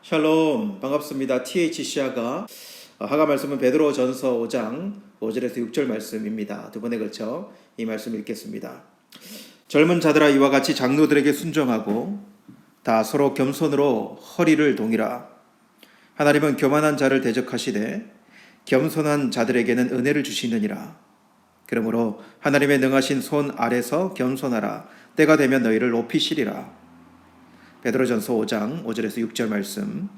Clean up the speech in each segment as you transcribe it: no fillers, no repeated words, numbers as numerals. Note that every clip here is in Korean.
샬롬, 반갑습니다. THC아가 하가 말씀은 베드로전서 5장 5절에서 6절 말씀입니다. 두 번에 걸쳐 이 말씀 읽겠습니다. 젊은 자들아 이와 같이 장로들에게 순종하고 다 서로 겸손으로 허리를 동이라. 하나님은 교만한 자를 대적하시되 겸손한 자들에게는 은혜를 주시느니라. 그러므로 하나님의 능하신 손 아래서 겸손하라. 때가 되면 너희를 높이시리라. 베드로전서 5장 5절에서 6절 말씀.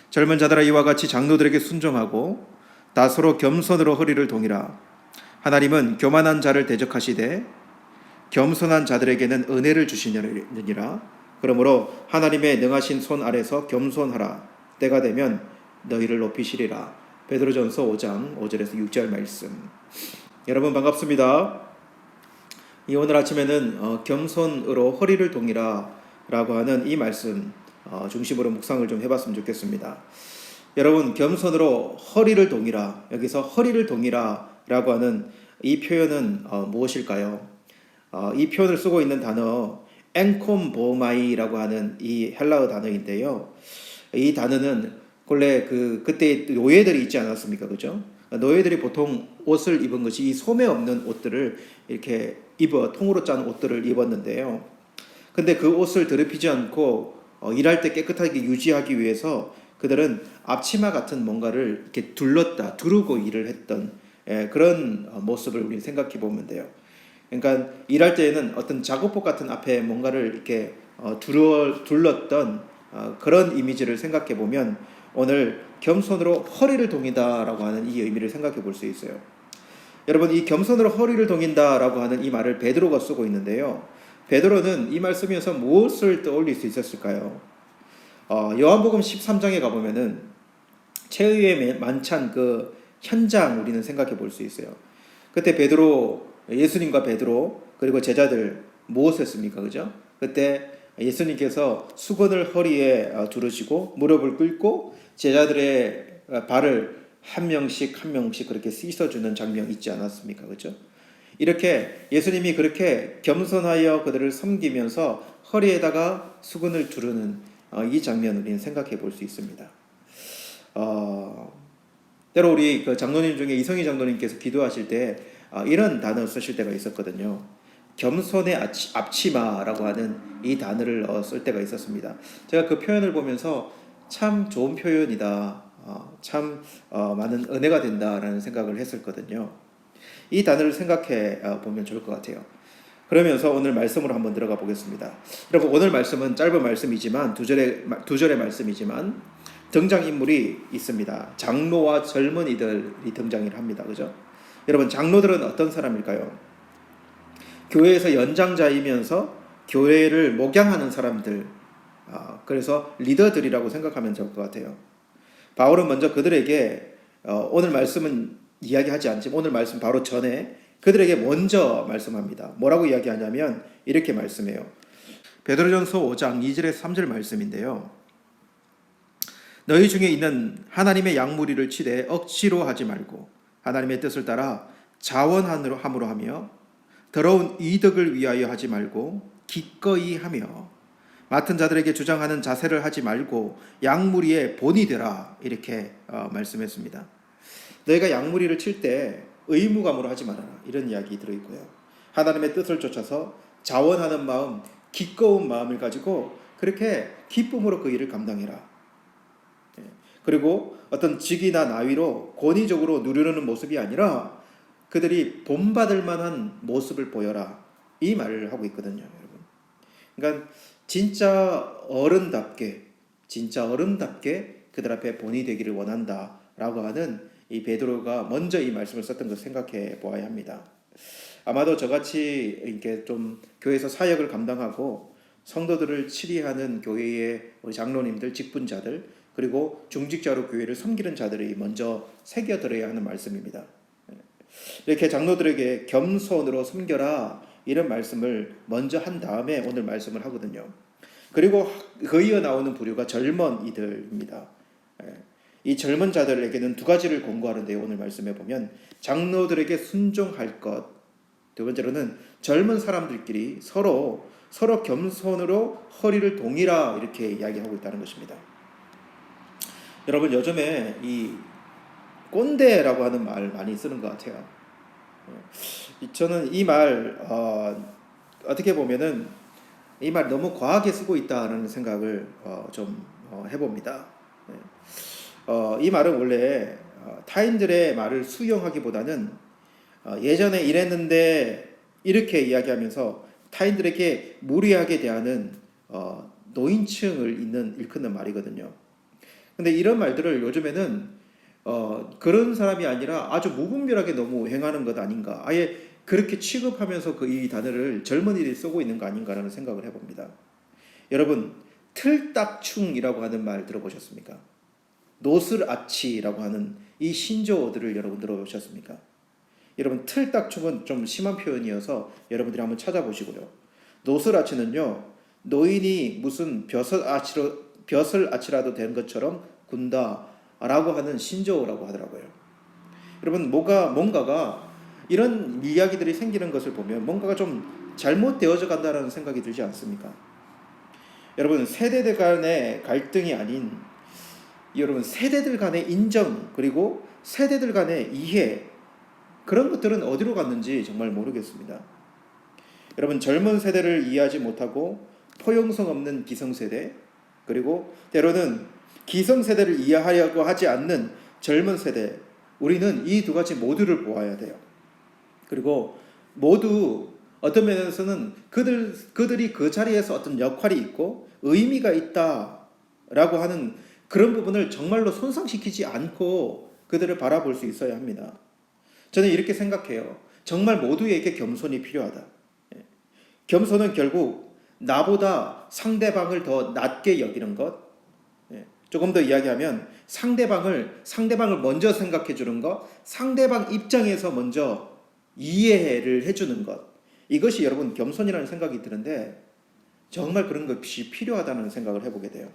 젊은 자들아 이와 같이 장로들에게 순종하고 다 서로 겸손으로 허리를 동이라. 하나님은 교만한 자를 대적하시되 겸손한 자들에게는 은혜를 주시느니라. 그러므로 하나님의 능하신 손 아래서 겸손하라. 때가 되면 너희를 높이시리라. 베드로전서 5장 5절에서 6절 말씀. 여러분 반갑습니다. 오늘 아침에는 겸손으로 허리를 동이라 라고 하는 이 말씀 중심으로 묵상을 좀 해봤으면 좋겠습니다. 여러분, 겸손으로 허리를 동이라, 여기서 허리를 동이라 라고 하는 이 표현은 무엇일까요? 이 표현을 쓰고 있는 단어 엔콤보마이라고 하는 이 헬라어 단어인데요. 이 단어는 원래 그때 노예들이 있지 않았습니까? 그죠? 노예들이 보통 옷을 입은 것이 이 소매 없는 옷들을 이렇게 통으로 짠 옷들을 입었는데요. 근데 그 옷을 더럽히지 않고 일할 때 깨끗하게 유지하기 위해서 그들은 앞치마 같은 뭔가를 이렇게 두르고 일을 했던 그런 모습을 우리 생각해 보면 돼요. 그러니까 일할 때에는 어떤 작업복 같은 앞에 뭔가를 이렇게 둘렀던 그런 이미지를 생각해 보면 오늘 겸손으로 허리를 동이다라고 하는 이 의미를 생각해 볼 수 있어요. 여러분, 이 겸손으로 허리를 동인다라고 하는 이 말을 베드로가 쓰고 있는데요. 베드로는 이 말씀에서 무엇을 떠올릴 수 있었을까요? 요한복음 13장에 가보면은 최후의 만찬 그 현장 우리는 생각해 볼 수 있어요. 그때 예수님과 베드로 그리고 제자들 무엇을 했습니까? 그죠? 그때 예수님께서 수건을 허리에 두르시고 무릎을 꿇고 제자들의 발을 한 명씩 그렇게 씻어주는 장면 있지 않았습니까? 그죠? 이렇게 예수님이 그렇게 겸손하여 그들을 섬기면서 허리에다가 수건을 두르는 이 장면을 우리는 생각해 볼 수 있습니다. 때로 우리 장로님 중에 이성희 장로님께서 기도하실 때 이런 단어 쓰실 때가 있었거든요. 겸손의 앞치마라고 하는 이 단어를 쓸 때가 있었습니다. 제가 그 표현을 보면서 참 좋은 표현이다. 참 많은 은혜가 된다라는 생각을 했었거든요. 이 단어를 생각해 보면 좋을 것 같아요. 그러면서 오늘 말씀으로 한번 들어가 보겠습니다. 여러분, 오늘 말씀은 짧은 말씀이지만 두 절의 말씀이지만 등장인물이 있습니다. 장로와 젊은이들이 등장을 합니다. 그죠? 여러분, 장로들은 어떤 사람일까요? 교회에서 연장자이면서 교회를 목양하는 사람들, 그래서 리더들이라고 생각하면 좋을 것 같아요. 바울은 먼저 그들에게 오늘 말씀은 이야기하지 않지만 오늘 말씀 바로 전에 그들에게 먼저 말씀합니다. 뭐라고 이야기하냐면 이렇게 말씀해요. 베드로전서 5장 2절에서 3절 말씀인데요. 너희 중에 있는 하나님의 양무리를 치되 억지로 하지 말고 하나님의 뜻을 따라 자원함으로 하며 더러운 이득을 위하여 하지 말고 기꺼이 하며 맡은 자들에게 주장하는 자세를 하지 말고 양무리의 본이 되라 이렇게 말씀했습니다. 너희가 양무리를 칠 때 의무감으로 하지 말아라 이런 이야기 들어있고요. 하나님의 뜻을 쫓아서 자원하는 마음, 기꺼운 마음을 가지고 그렇게 기쁨으로 그 일을 감당해라. 그리고 어떤 직이나 나위로 권위적으로 누르는 모습이 아니라 그들이 본받을 만한 모습을 보여라 이 말을 하고 있거든요. 여러분. 그러니까 진짜 어른답게 그들 앞에 본이 되기를 원한다라고 하는 이 베드로가 먼저 이 말씀을 썼던 것을 생각해 보아야 합니다. 아마도 저같이 이렇게 좀 교회에서 사역을 감당하고 성도들을 치리하는 교회의 우리 장로님들, 직분자들, 그리고 중직자로 교회를 섬기는 자들이 먼저 새겨들어야 하는 말씀입니다. 이렇게 장로들에게 겸손으로 섬겨라 이런 말씀을 먼저 한 다음에 오늘 말씀을 하거든요. 그리고 그 이어 나오는 부류가 젊은이들입니다. 이 젊은 자들에게는 두 가지를 권고하는데요. 오늘 말씀해 보면 장로들에게 순종할 것, 두 번째로는 젊은 사람들끼리 서로 겸손으로 허리를 동이라 이렇게 이야기하고 있다는 것입니다. 여러분 요즘에 이 꼰대라고 하는 말 많이 쓰는 것 같아요. 저는 이 말 어떻게 보면은 이 말 너무 과하게 쓰고 있다는 생각을 좀 해봅니다. 네. 이 말은 원래 타인들의 말을 수용하기보다는 예전에 이랬는데 이렇게 이야기하면서 타인들에게 무리하게 대하는 노인층을 일컫는 말이거든요. 근데 이런 말들을 요즘에는 그런 사람이 아니라 아주 무분별하게 너무 행하는 것 아닌가. 아예 그렇게 취급하면서 이 단어를 젊은이들이 쓰고 있는 거 아닌가라는 생각을 해봅니다. 여러분, 틀딱충이라고 하는 말 들어보셨습니까? 노슬아치라고 하는 이 신조어들을 여러분 들어보셨습니까? 여러분, 틀딱충은 좀 심한 표현이어서 여러분들이 한번 찾아보시고요. 노슬아치는요, 노인이 무슨 벼슬아치라도 된 것처럼 군다라고 하는 신조어라고 하더라고요. 여러분, 뭔가가 이런 이야기들이 생기는 것을 보면 뭔가가 좀 잘못되어져 간다는 생각이 들지 않습니까? 여러분, 세대들 간의 갈등이 아닌 여러분 세대들 간의 인정 그리고 세대들 간의 이해 그런 것들은 어디로 갔는지 정말 모르겠습니다. 여러분 젊은 세대를 이해하지 못하고 포용성 없는 기성세대 그리고 때로는 기성세대를 이해하려고 하지 않는 젊은 세대 우리는 이 두 가지 모두를 보아야 돼요. 그리고 모두 어떤 면에서는 그들이 그 자리에서 어떤 역할이 있고 의미가 있다라고 하는 그런 부분을 정말로 손상시키지 않고 그들을 바라볼 수 있어야 합니다. 저는 이렇게 생각해요. 정말 모두에게 겸손이 필요하다. 겸손은 결국 나보다 상대방을 더 낮게 여기는 것. 조금 더 이야기하면 상대방을 먼저 생각해 주는 것, 상대방 입장에서 먼저 이해를 해 주는 것. 이것이 여러분 겸손이라는 생각이 드는데 정말 그런 것이 필요하다는 생각을 해보게 돼요.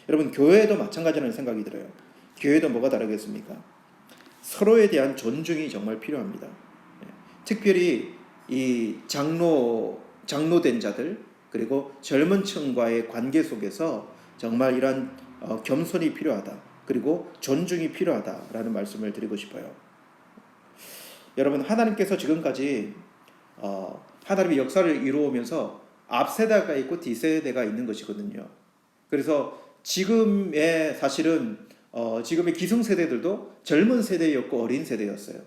여러분 교회도 마찬가지라는 생각이 들어요. 교회도 뭐가 다르겠습니까? 서로에 대한 존중이 정말 필요합니다. 특별히 이 장로된 자들 그리고 젊은 층과의 관계 속에서 정말 이런 겸손이 필요하다. 그리고 존중이 필요하다라는 말씀을 드리고 싶어요. 여러분 하나님께서 지금까지 하나님의 역사를 이루어오면서 앞세대가 있고 뒷세대가 있는 것이거든요. 그래서 지금의 사실은 지금의 기성세대들도 젊은 세대였고 어린 세대였어요.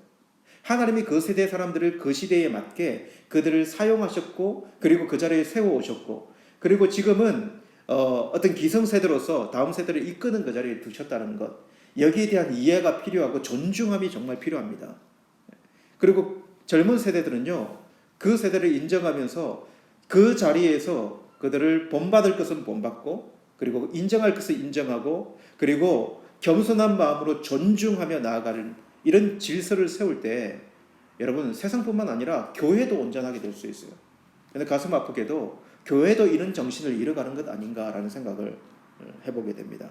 하나님이 그 세대 사람들을 그 시대에 맞게 그들을 사용하셨고 그리고 그 자리에 세워오셨고 그리고 지금은 어떤 기성세대로서 다음 세대를 이끄는 그 자리에 두셨다는 것 여기에 대한 이해가 필요하고 존중함이 정말 필요합니다. 그리고 젊은 세대들은요 그 세대를 인정하면서 그 자리에서 그들을 본받을 것은 본받고 그리고 인정할 것을 인정하고 그리고 겸손한 마음으로 존중하며 나아가는 이런 질서를 세울 때 여러분 세상뿐만 아니라 교회도 온전하게 될 수 있어요. 그런데 가슴 아프게도 교회도 이런 정신을 잃어가는 것 아닌가라는 생각을 해보게 됩니다.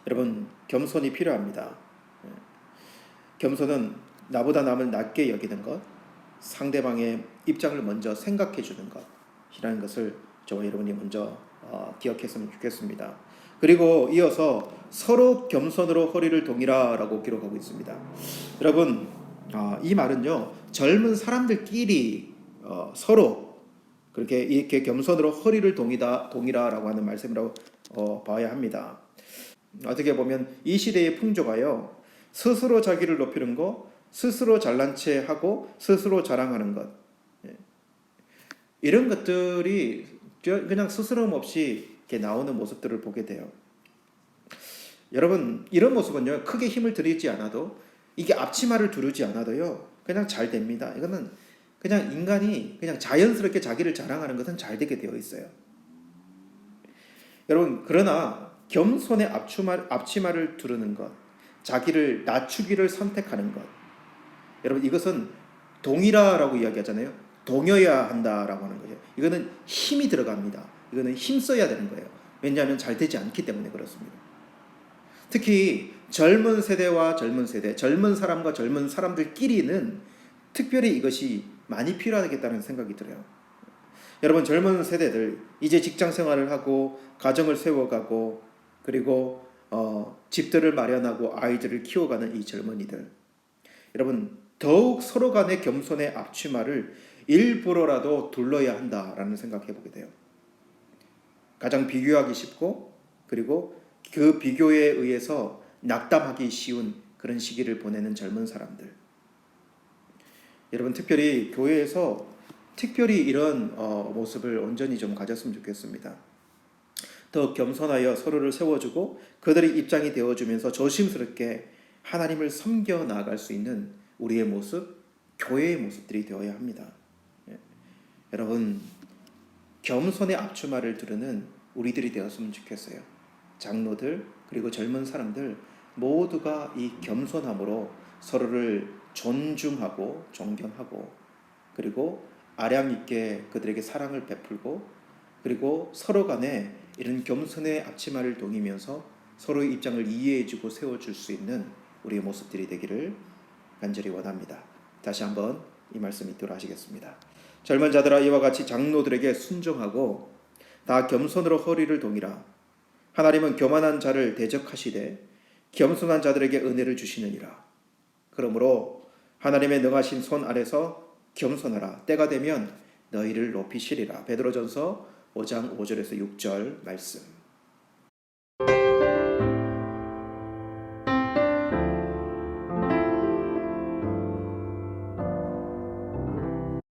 여러분 겸손이 필요합니다. 겸손은 나보다 남을 낮게 여기는 것, 상대방의 입장을 먼저 생각해 주는 것이라는 것을 저와 여러분이 먼저 기억했으면 좋겠습니다. 그리고 이어서 서로 겸손으로 허리를 동이라라고 기록하고 있습니다. 여러분 이 말은요 젊은 사람들끼리 서로 그렇게 이렇게 겸손으로 허리를 동이라라고 하는 말씀이라고 봐야 합니다. 어떻게 보면 이 시대의 풍조가요 스스로 자기를 높이는 거, 스스로 잘난 체 하고 스스로 자랑하는 것 이런 것들이 그냥 스스럼 없이 이렇게 나오는 모습들을 보게 돼요. 여러분 이런 모습은요 크게 힘을 들이지 않아도 이게 앞치마를 두르지 않아도요 그냥 잘 됩니다. 이거는 그냥 인간이 그냥 자연스럽게 자기를 자랑하는 것은 잘 되게 되어 있어요. 여러분 그러나 겸손의 앞치마를 두르는 것, 자기를 낮추기를 선택하는 것, 여러분 이것은 동일하라고 이야기하잖아요. 동여야 한다라고 하는 거죠. 이거는 힘이 들어갑니다. 이거는 힘써야 되는 거예요. 왜냐하면 잘 되지 않기 때문에 그렇습니다. 특히 젊은 세대와 젊은 세대, 젊은 사람과 젊은 사람들끼리는 특별히 이것이 많이 필요하겠다는 생각이 들어요. 여러분 젊은 세대들 이제 직장 생활을 하고 가정을 세워가고 그리고 집들을 마련하고 아이들을 키워가는 이 젊은이들, 여러분 더욱 서로 간의 겸손의 앞치마를 일부러라도 둘러야 한다라는 생각해 보게 돼요. 가장 비교하기 쉽고 그리고 그 비교에 의해서 낙담하기 쉬운 그런 시기를 보내는 젊은 사람들. 여러분 특별히 교회에서 특별히 이런 모습을 온전히 좀 가졌으면 좋겠습니다. 더 겸손하여 서로를 세워주고 그들의 입장이 되어주면서 조심스럽게 하나님을 섬겨 나아갈 수 있는 우리의 모습, 교회의 모습들이 되어야 합니다. 예. 여러분 겸손의 앞치마를 두르는 우리들이 되었으면 좋겠어요. 장로들 그리고 젊은 사람들 모두가 이 겸손함으로 서로를 존중하고 존경하고 그리고 아량 있게 그들에게 사랑을 베풀고 그리고 서로 간에 이런 겸손의 앞치마를 동이면서 서로의 입장을 이해해주고 세워줄 수 있는 우리의 모습들이 되기를 간절히 원합니다. 다시 한번 이 말씀 읽도록 하시겠습니다. 젊은 자들아 이와 같이 장로들에게 순종하고 다 겸손으로 허리를 동이라. 하나님은 교만한 자를 대적하시되 겸손한 자들에게 은혜를 주시느니라. 그러므로 하나님의 능하신 손 아래서 겸손하라. 때가 되면 너희를 높이시리라. 베드로전서 5장 5절에서 6절 말씀.